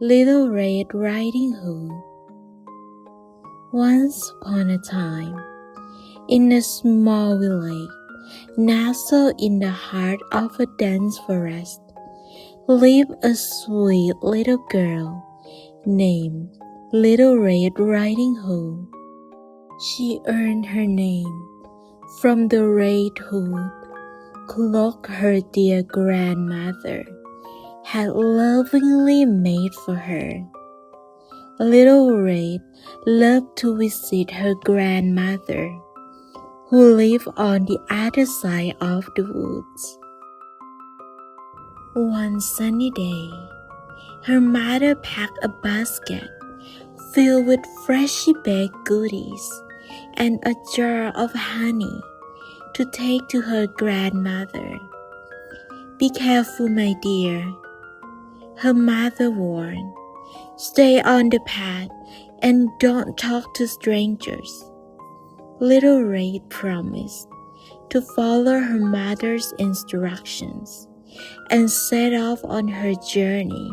Little Red Riding Hood. Once upon a time, in a small village, nestled in the heart of a dense forest, lived a sweet little girl named Little Red Riding Hood. She earned her name from the red hood cloak her dear grandmother had lovingly made for her. Little Red loved to visit her grandmother, who lived on the other side of the woods. One sunny day, her mother packed a basket filled with freshly baked goodies and a jar of honey to take to her grandmother. "Be careful, my dear," her mother warned. "Stay on the path and don't talk to strangers." Little Red promised to follow her mother's instructions and set off on her journey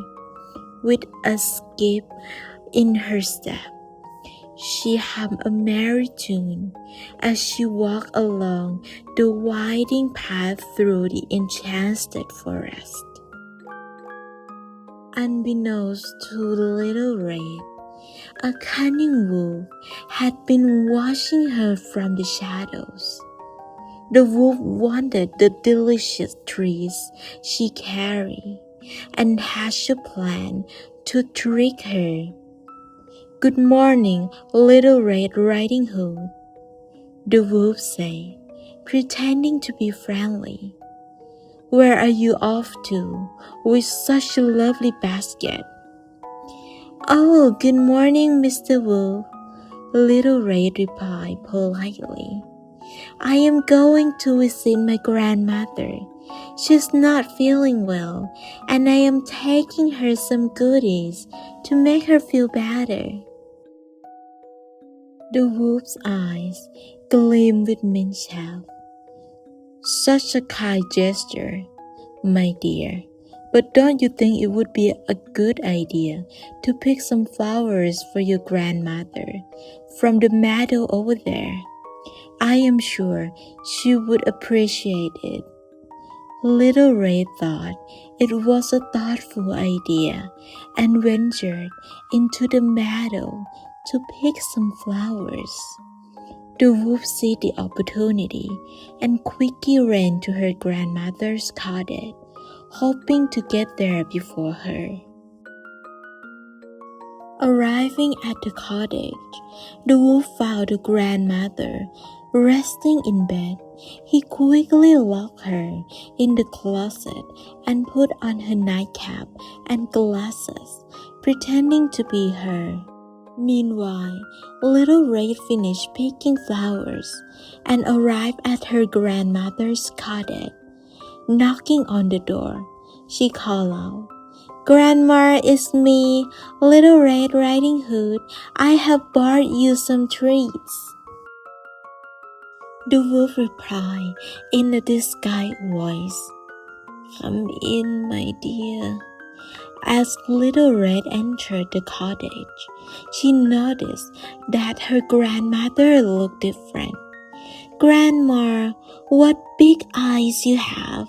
with a skip in her step. She hummed a merry tune as she walked along the winding path through the enchanted forest. Unbeknownst to Little Red, a cunning wolf had been watching her from the shadows. The wolf wanted the delicious treats she carried and hatched a plan to trick her. "Good morning, Little Red Riding Hood," the wolf said, pretending to be friendly. "Where are you off to with such a lovely basket?" "Oh, good morning, Mr. Wolf," Little Red replied politely. "I am going to visit my grandmother. She's not feeling well, and I am taking her some goodies to make her feel better." The wolf's eyes gleamed with mischief. "Such a kind gesture, my dear. But don't you think it would be a good idea to pick some flowers for your grandmother from the meadow over there? I am sure she would appreciate it." Little Red thought it was a thoughtful idea and ventured into the meadow to pick some flowers. The wolf seized the opportunity and quickly ran to her grandmother's cottage, hoping to get there before her. Arriving at the cottage, the wolf found the grandmother resting in bed. He quickly locked her in the closet and put on her nightcap and glasses, pretending to be her. Meanwhile, Little Red finished picking flowers and arrived at her grandmother's cottage. Knocking on the door, she called out, "Grandma, it's me, Little Red Riding Hood. I have brought you some treats." The wolf replied in a disguised voice, "Come in, my dear." As Little Red entered the cottage, she noticed that her grandmother looked different. "Grandma, what big eyes you have,"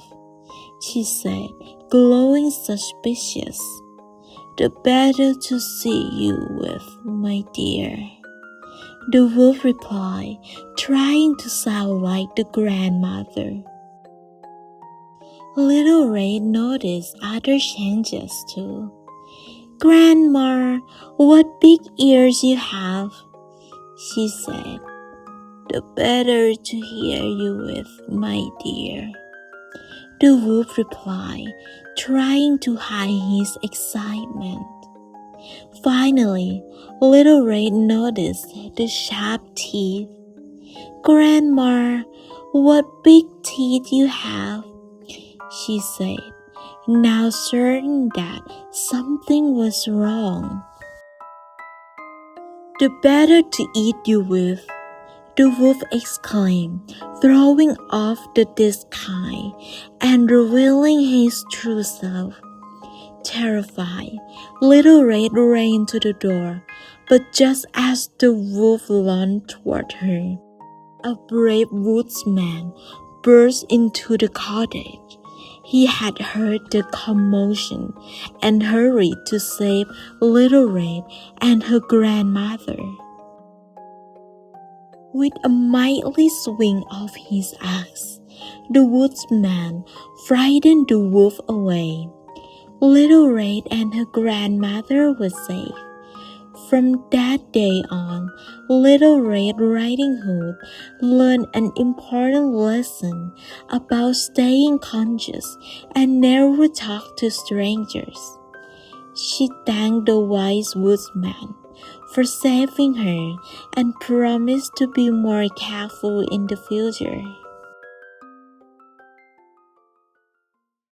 she said, glowing suspicious. "The better to see you with, my dear," the wolf replied, trying to sound like the grandmother. Little Red noticed other changes too. "Grandma, what big ears you have," she said. "The better to hear you with, my dear," the wolf replied, trying to hide his excitement. Finally, Little Red noticed the sharp teeth. "Grandma, what big teeth you have," she said, now certain that something was wrong. "The better to eat you with," the wolf exclaimed, throwing off the disguise and revealing his true self. Terrified, Little Red ran to the door, but just as the wolf lunged toward her, a brave woodsman burst into the cottage. He had heard the commotion and hurried to save Little Red and her grandmother. With a mighty swing of his axe, the woodsman frightened the wolf away. Little Red and her grandmother were safe. From that day on, Little Red Riding Hood learned an important lesson about staying conscious and never talk to strangers. She thanked the wise woodsman for saving her and promised to be more careful in the future.